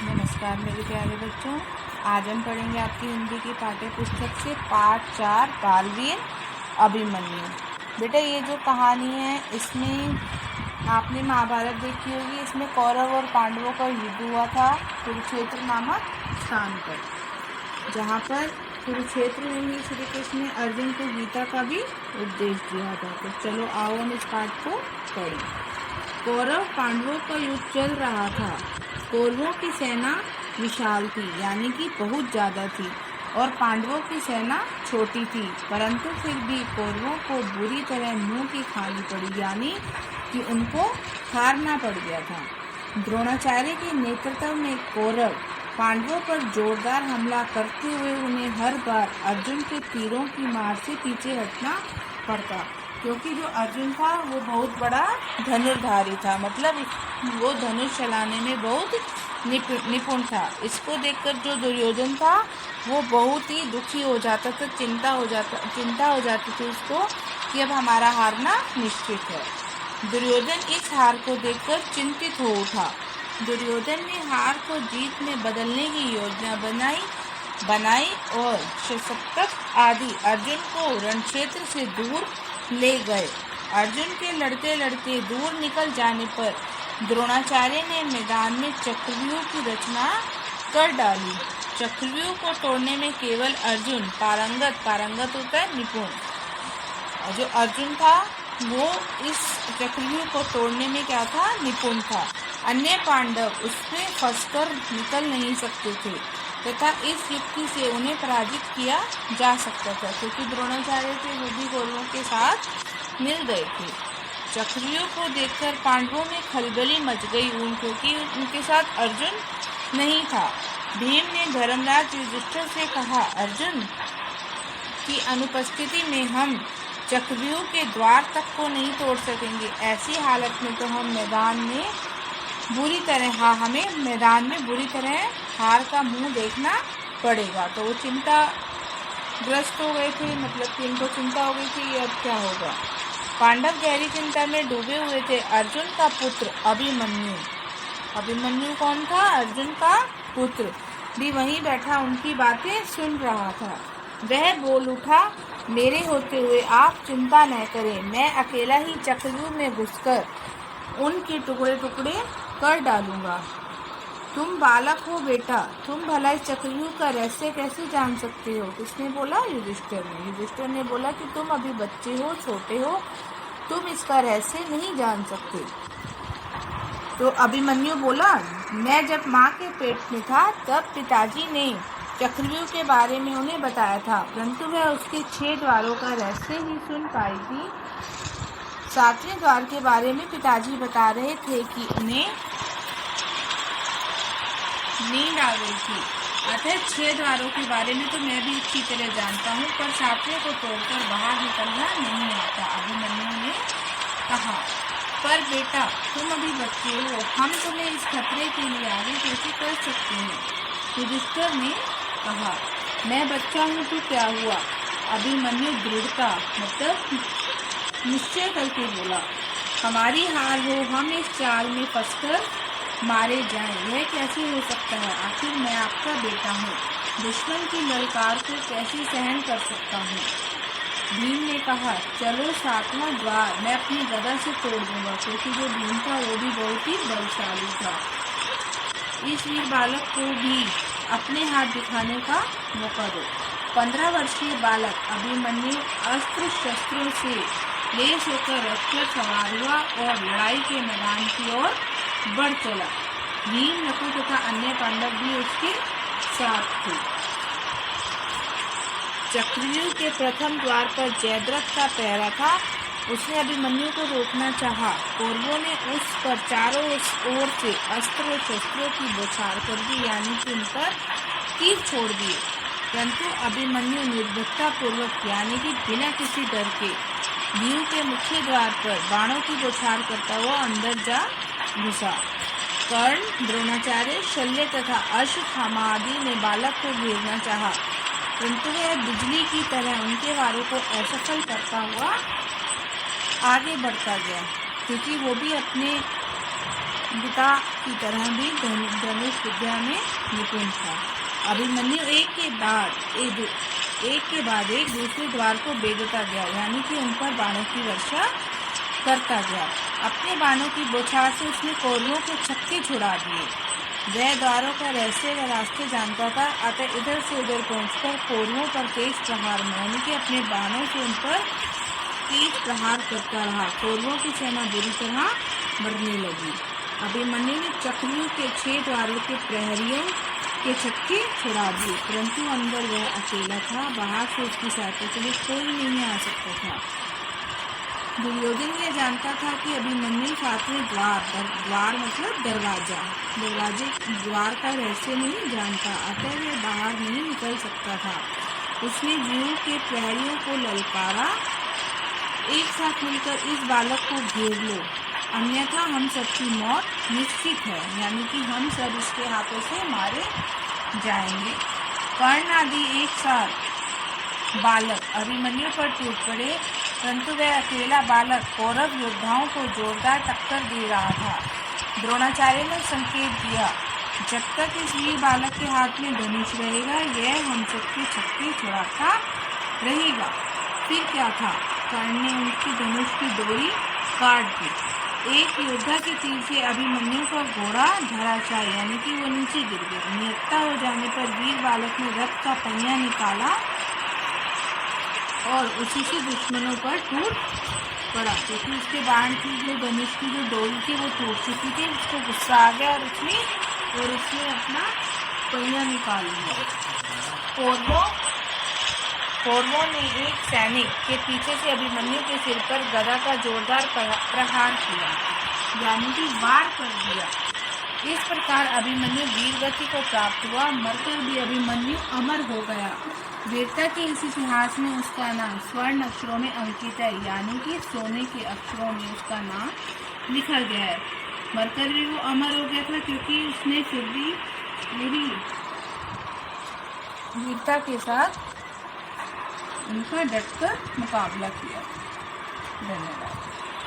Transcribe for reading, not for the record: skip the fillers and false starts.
नमस्कार मेरे प्यारे बच्चों। आज हम पढ़ेंगे आपकी हिंदी की पाठ्य पुस्तक से पाठ 4 बालवीर अभिमन्यु। बेटा ये जो कहानी है इसमें आपने महाभारत देखी होगी। इसमें कौरव और पांडवों का युद्ध हुआ था कुरुक्षेत्र नामक स्थान पर, जहाँ पर कुरुक्षेत्र में ही श्री कृष्ण ने अर्जुन को गीता का भी उपदेश दिया था। तो चलो आओ हम इस पाठ को पढ़ें। कौरव पांडवों का युद्ध चल रहा था। कौरवों की सेना विशाल थी, यानी कि बहुत ज़्यादा थी, और पांडवों की सेना छोटी थी, परंतु फिर भी कौरवों को बुरी तरह मुंह की खानी पड़ी, यानी कि उनको हारना पड़ गया था। द्रोणाचार्य के नेतृत्व में कौरव पांडवों पर जोरदार हमला करते हुए उन्हें हर बार अर्जुन के तीरों की मार से पीछे हटना पड़ता, क्योंकि जो अर्जुन था वो बहुत बड़ा धनुर्धारी था, मतलब वो धनुष चलाने में बहुत निपुण था। इसको देखकर जो दुर्योधन था वो बहुत ही दुखी हो जाता था, चिंता हो जाती थी उसको कि अब हमारा हारना निश्चित है। दुर्योधन इस हार को देखकर चिंतित हो उठा। दुर्योधन ने हार को जीत में बदलने की योजना बनाई और शस्त्रक आदि अर्जुन को रणक्षेत्र से दूर ले गए। अर्जुन के लड़ते लड़ते दूर निकल जाने पर द्रोणाचार्य ने मैदान में चक्रव्यूह की रचना कर डाली। चक्रव्यूह को तोड़ने में केवल अर्जुन पारंगत होता है निपुण। जो अर्जुन था वो इस चक्रव्यूह को तोड़ने में क्या था, निपुण था। अन्य पांडव उसमें फंसकर निकल नहीं सकते थे तथा इस युक्ति से उन्हें पराजित किया जा सकता था, क्योंकि द्रोणाचार्य के बुद्धि कौरवों के साथ मिल गए थे। चक्रव्यूह को देखकर पांडवों में खलबली मच गई, क्योंकि उनके साथ अर्जुन नहीं था। भीम ने धर्मराज युधिष्ठिर से कहा, अर्जुन की अनुपस्थिति में हम चक्रव्यूह के द्वार तक को नहीं तोड़ सकेंगे। ऐसी हालत में तो हमें मैदान में बुरी तरह हार का मुंह देखना पड़ेगा। तो वो चिंताग्रस्त हो गए थे, मतलब कि इनको चिंता हो गई थी अब क्या होगा। पांडव गहरी चिंता में डूबे हुए थे। अर्जुन का पुत्र अभिमन्यु कौन था? अर्जुन का पुत्र भी वहीं बैठा उनकी बातें सुन रहा था। वह बोल उठा, मेरे होते हुए आप चिंता न करें, मैं अकेला ही चक्रव्यूह में घुसकर उनके टुकड़े टुकड़े कर डालूंगा। तुम बालक हो बेटा, तुम भला इस चक्रव्यूह का रहस्य कैसे जान सकते हो? किसने बोला? युधिष्ठिर ने बोला कि तुम अभी बच्चे हो, छोटे हो, तुम इसका रहस्य नहीं जान सकते। तो अभिमन्यु बोला, मैं जब माँ के पेट में था तब पिताजी ने चक्रव्यूह के बारे में उन्हें बताया था, परंतु वह उसके 6 द्वारों का रहस्य ही सुन पाई थी। 7वें द्वार के बारे में पिताजी बता रहे थे कि उन्हें नींद आ गई थी, अतः 6 द्वारों के बारे में तो मैं भी अच्छी तरह जानता हूँ, पर 7वें को तोड़कर बाहर निकलना नहीं आता। अभिमन्यु ने कहा, पर बेटा तुम अभी बच्चे हो, हम तुम्हें इस खतरे के लिए आगे कैसे कर सकते हैं? युधिष्ठिर ने कहा, मैं बच्चा हूँ तो क्या हुआ? अभिमन्यु दृढ़ता मतलब निश्चय करके बोला, हमारी हार हो, हम इस चाल में फंसकर मारे जाएं, यह कैसे हो सकता है? आखिर मैं आपका बेटा हूँ, दुश्मन की ललकार को कैसे सहन कर सकता हूँ? भीम ने कहा, चलो 7वां द्वार मैं अपनी गदा से तोड़ दूंगा, क्योंकि जो भीम था वो भी बहुत ही बलशाली था। इस वीर बालक को भी अपने हाथ दिखाने का मौका दो। 15 वर्षीय बालक अभिमन्यु अस्त्र शस्त्रों से लेस होकर रथ पर सवार हुआ और लड़ाई के मैदान की ओर बढ़ चला। भीम, नकुल तथा अन्य पांडव भी उसके साथ थे। चक्रव्यूह के प्रथम द्वार पर जयद्रथ का पहरा था। उसने अभिमन्यु को रोकना चाहा। कौरवों ने उस पर चारों ओर से अस्त्र शस्त्रों की बौछार कर दी, यानी कि उन पर तीर छोड़ दिए, परंतु अभिमन्यु निर्भीकता पूर्वक यानी कि बिना किसी डर के व्यूह के मुख्य द्वार पर बाणों की बौछार करता हुआ अंदर जा घुसा। कर्ण, द्रोणाचार्य, शल्य तथा अश्वत्थामा आदि ने बालक को घेरना चाहा, परंतु वह बिजली की तरह उनके वारों को असफल करता हुआ आगे बढ़ता गया, क्योंकि वो भी अपने पिता की तरह भी धनुष विद्या में निपुण था। अभिमन्यु एक के बाद एक दूसरे द्वार को भेजता गया, यानी कि उन पर बाणों की वर्षा करता गया। अपने बाणों की बौछार से उसने कौरवों के छक्के छुड़ा दिए। वह द्वारों का रहस्य व रास्ते जानता था, अतः इधर से उधर पहुंचकर कौरवों पर तेज प्रहार में, यानी कि अपने बाणों से उन पर तेज प्रहार करता रहा। कौरवों की सेना बुरी तरह मरने लगी। अभिमन्यु ने चक्रियों के 6 द्वारों के प्रहरियों के छक्के छुड़ा दिए, परंतु अंदर वह अकेला था, बाहर से उसकी सहायता के लिए कोई नहीं आ सकता था। दुर्योधन यह जानता था कि अभिमन्यु 7वें द्वार मतलब द्वार का रहस्य नहीं जानता, अतः वह बाहर नहीं निकल सकता था। उसने व्यूह के प्रहरियों को ललकारा, एक साथ मिलकर इस बालक को घेर लो, अन्यथा हम सबकी मौत निश्चित है, यानी कि हम सब इसके हाथों से मारे जाएंगे। कर्ण आदि एक साथ बालक अभिमन्यु पर टूट पड़े, परंतु वह अकेला बालक कौरव योद्धाओं को जोरदार टक्कर दे रहा था। द्रोणाचार्य ने संकेत दिया, जब तक इस वीर बालक के हाथ में धनुष रहेगा, यह हम सबके छक्के छुड़ाता रहेगा। फिर क्या था, कर्ण ने उनकी धनुष की डोरी काट दी। एक योद्धा के तीर से अभिमन्यु का घोड़ा धराशायी, यानी कि वो नीचे गिर गया। निहत्था हो जाने पर वीर बालक ने रथ का पहिया निकाला और उसी से दुश्मनों पर टूट पड़ा, क्योंकि उसके बाण की जो धनुष की जो डोरी थी वो टूट चुकी थी। उसको गुस्सा आ गया और उसने अपना पहिया निकाल लिया। कौरवों ने एक सैनिक के पीछे से अभिमन्यु के सिर पर गदा का जोरदार प्रहार किया, यानी कि वार कर दिया। इस प्रकार अभिमन्यु वीरगति को प्राप्त हुआ, मरकर भी अभिमन्यु अमर हो गया। वीरता के इस इतिहास में उसका नाम स्वर्ण अक्षरों में अंकित है, यानी कि सोने के अक्षरों में उसका नाम लिखा गया है। मरकर भी वो अमर हो गया था, क्योंकि उसने फिर भी मेरी वीरता के साथ उनका डटकर मुकाबला किया। धन्यवाद।